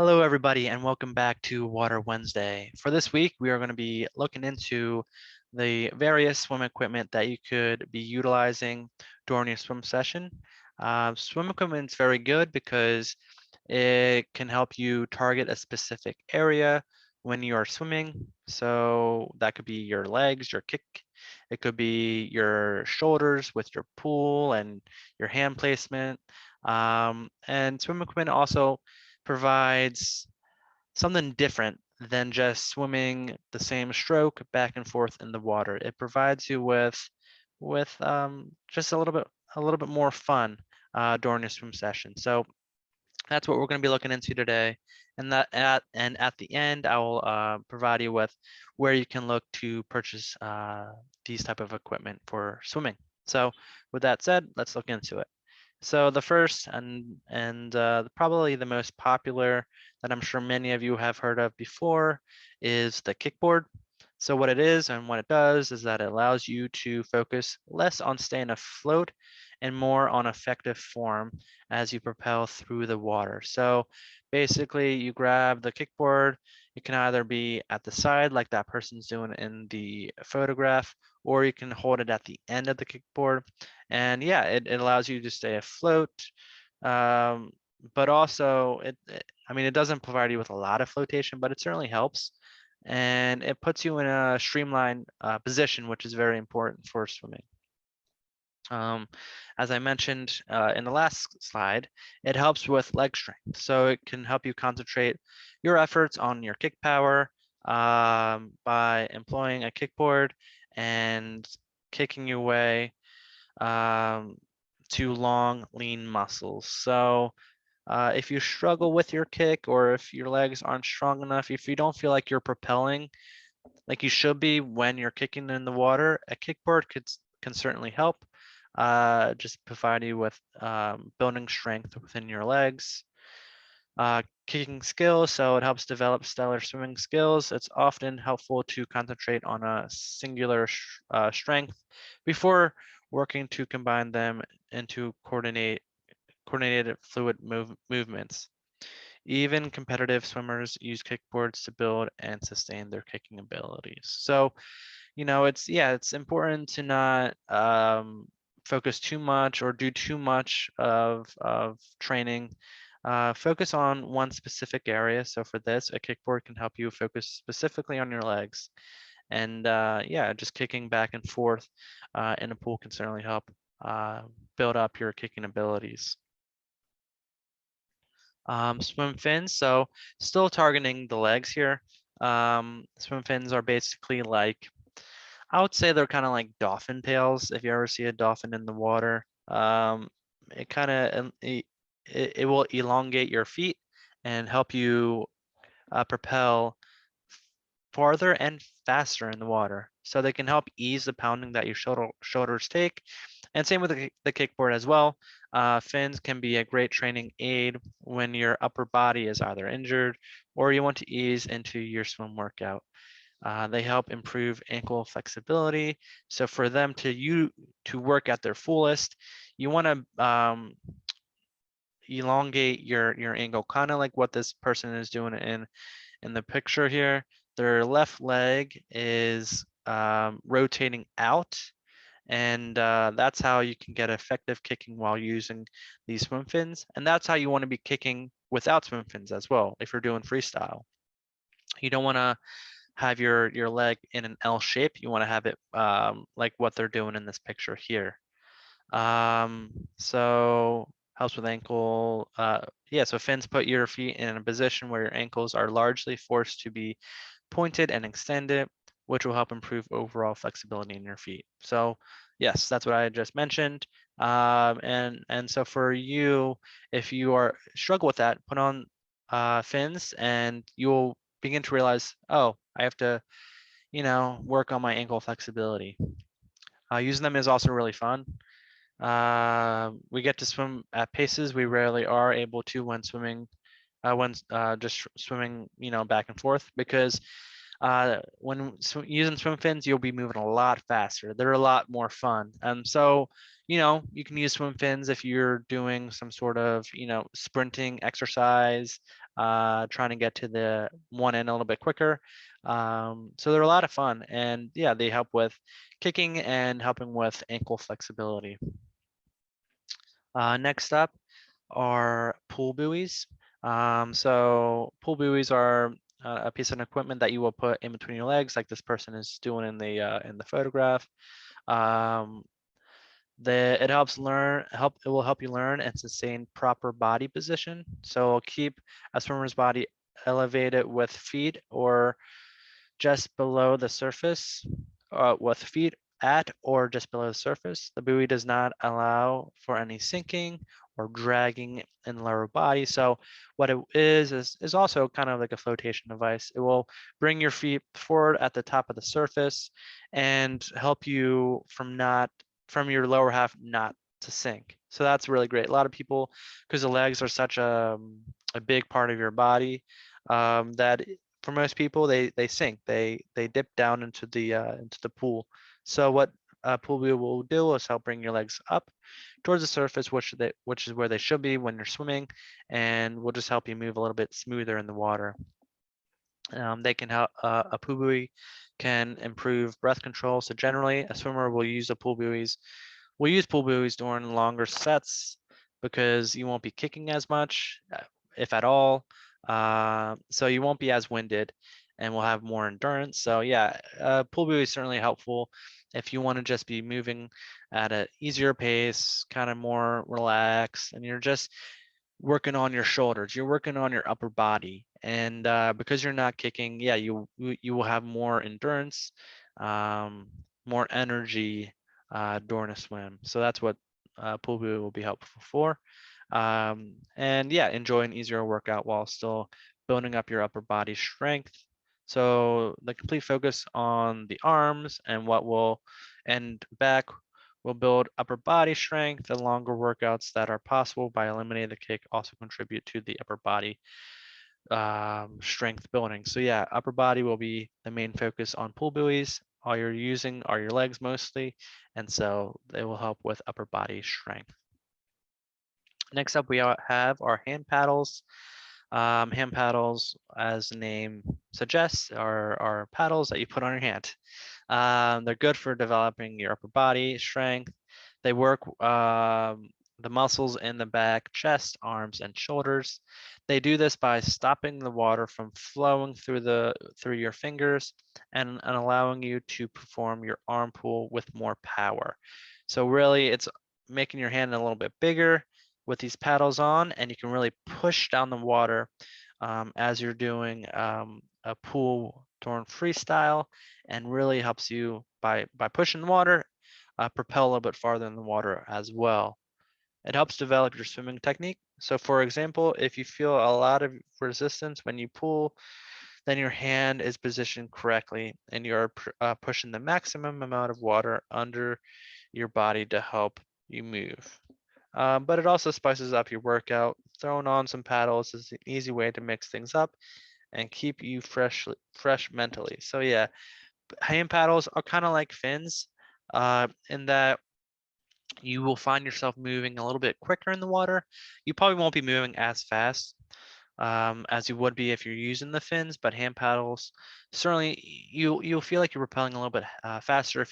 Hello, everybody, and welcome back to Water Wednesday. For this week, we are going to be looking into the various swim equipment that you could be utilizing during your swim session. Swim equipment is very good because it can help you target a specific area when you are swimming. So that could be your legs, your kick. It could be your shoulders with your pool and your hand placement. And swim equipment also provides something different than just swimming the same stroke back and forth in the water. It provides you with just a little bit more fun during your swim session. So that's what we're going to be looking into today. And at the end, I will provide you with where you can look to purchase these type of equipment for swimming. So with that said, let's look into it. So the first and probably the most popular that I'm sure many of you have heard of before is the kickboard. So what it is and what it does is that it allows you to focus less on staying afloat and more on effective form as you propel through the water. So basically you grab the kickboard, it can either be at the side like that person's doing in the photograph, or you can hold it at the end of the kickboard. And yeah, it allows you to stay afloat. Um, but also I mean, it doesn't provide you with a lot of flotation, but it certainly helps. And it puts you in a streamlined position, which is very important for swimming. As I mentioned in the last slide, it helps with leg strength. So it can help you concentrate your efforts on your kick power by employing a kickboard and kicking your way um, to long, lean muscles. So if you struggle with your kick, or if your legs aren't strong enough, if you don't feel like you're propelling like you should be when you're kicking in the water, a kickboard can certainly help. Just provide you with building strength within your legs. Kicking skills, so it helps develop stellar swimming skills. It's often helpful to concentrate on a singular strength before working to combine them into coordinated fluid movements. Even competitive swimmers use kickboards to build and sustain their kicking abilities. So, it's important to not focus too much or do too much of training. Focus on one specific area. So for this, a kickboard can help you focus specifically on your legs. And yeah, just kicking back and forth in a pool can certainly help build up your kicking abilities. Swim fins, so still targeting the legs here. Swim fins are basically like, I would say they're kind of like dolphin tails. If you ever see a dolphin in the water, it kind of it will elongate your feet and help you propel farther and faster in the water. So they can help ease the pounding that your shoulders take. And same with the kickboard as well. Fins can be a great training aid when your upper body is either injured or you want to ease into your swim workout. They help improve ankle flexibility. So for them to work at their fullest, you want to elongate your ankle, kind of like what this person is doing in the picture here. Their left leg is rotating out, and that's how you can get effective kicking while using these swim fins. And that's how you want to be kicking without swim fins as well if you're doing freestyle. You don't want to have your leg in an L shape. You want to have it like what they're doing in this picture here. So helps with ankle. Yeah, so fins put your feet in a position where your ankles are largely forced to be pointed and extended, which will help improve overall flexibility in your feet. So yes, that's what I just mentioned. And so for you, if you are struggle with that, put on fins and you'll begin to realize, oh, I have to, work on my ankle flexibility. Using them is also really fun. We get to swim at paces we rarely are able to when swimming, when just swimming, back and forth, because when using swim fins, you'll be moving a lot faster. They're a lot more fun. And so, you can use swim fins if you're doing some sort of, sprinting exercise, trying to get to the one end a little bit quicker. So they're a lot of fun, and yeah, they help with kicking and helping with ankle flexibility. Next up are pool buoys. So pool buoys are a piece of equipment that you will put in between your legs, like this person is doing in the photograph. Um, it will help you learn and sustain proper body position. So it'll keep a swimmer's body elevated with feet or just below the surface, with feet at or just below the surface. The buoy does not allow for any sinking or dragging in the lower body. So what it is also kind of like a flotation device. It will bring your feet forward at the top of the surface and help you from your lower half not to sink. So that's really great. A lot of people, because the legs are such a big part of your body, that for most people they sink, they dip down into the pool. So what a pool buoy will do is help bring your legs up towards the surface, which is where they should be when you're swimming, and will just help you move a little bit smoother in the water. They can help a pool buoy can improve breath control. So generally, a swimmer will use pool buoys during longer sets because you won't be kicking as much, if at all. So you won't be as winded and will have more endurance. So yeah, pool buoy is certainly helpful if you want to just be moving at an easier pace, kind of more relaxed, and you're just working on your shoulders, you're working on your upper body, and because you're not kicking, yeah, you will have more endurance, more energy during a swim. So that's what pool buoy will be helpful for. And yeah, enjoy an easier workout while still building up your upper body strength. So the complete focus on the arms and back will build upper body strength. The longer workouts that are possible by eliminating the kick also contribute to the upper body strength building. So yeah, upper body will be the main focus on pool buoys. All you're using are your legs mostly, and so they will help with upper body strength. Next up, we have our hand paddles. Hand paddles, as the name suggests, are paddles that you put on your hand. They're good for developing your upper body strength. They work the muscles in the back, chest, arms, and shoulders. They do this by stopping the water from flowing through your fingers and allowing you to perform your arm pull with more power. So really, it's making your hand a little bit bigger with these paddles on, and you can really push down the water as you're doing a pool during freestyle, and really helps you by pushing the water, propel a little bit farther in the water as well. It helps develop your swimming technique. So for example, if you feel a lot of resistance when you pull, then your hand is positioned correctly and you're pushing the maximum amount of water under your body to help you move. But it also spices up your workout. Throwing on some paddles is an easy way to mix things up and keep you fresh mentally. So yeah, hand paddles are kind of like fins, in that you will find yourself moving a little bit quicker in the water. You probably won't be moving as fast as you would be if you're using the fins, but hand paddles certainly you'll feel like you're propelling a little bit faster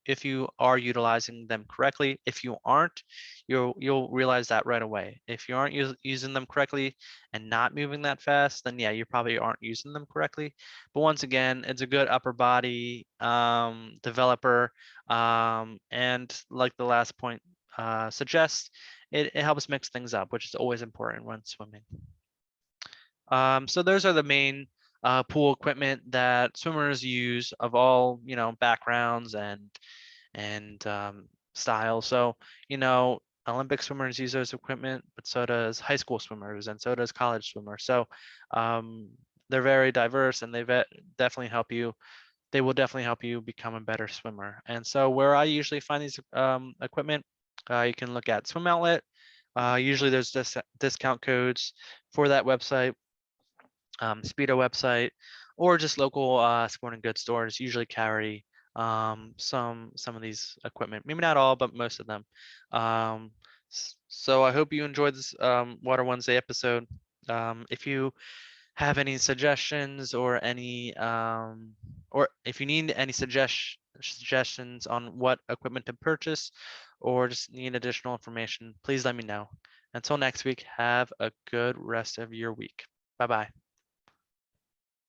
if you are utilizing them correctly. If you aren't, you'll realize that right away. If you aren't using them correctly and not moving that fast, then yeah, you probably aren't using them correctly. But once again, it's a good upper body developer, and like the last point suggests, it helps mix things up, which is always important when swimming. So those are the main pool equipment that swimmers use of all, backgrounds and styles. So, Olympic swimmers use those equipment, but so does high school swimmers and so does college swimmers. So um, they're very diverse, and definitely help you. They will definitely help you become a better swimmer. And so where I usually find these equipment, you can look at Swim Outlet. Usually there's discount codes for that website, Speedo website, or just local sporting goods stores usually carry some of these equipment. Maybe not all, but most of them. So I hope you enjoyed this Water Wednesday episode. If you have any suggestions or any or if you need any suggestions on what equipment to purchase or just need additional information, please let me know. Until next week, have a good rest of your week. Bye bye.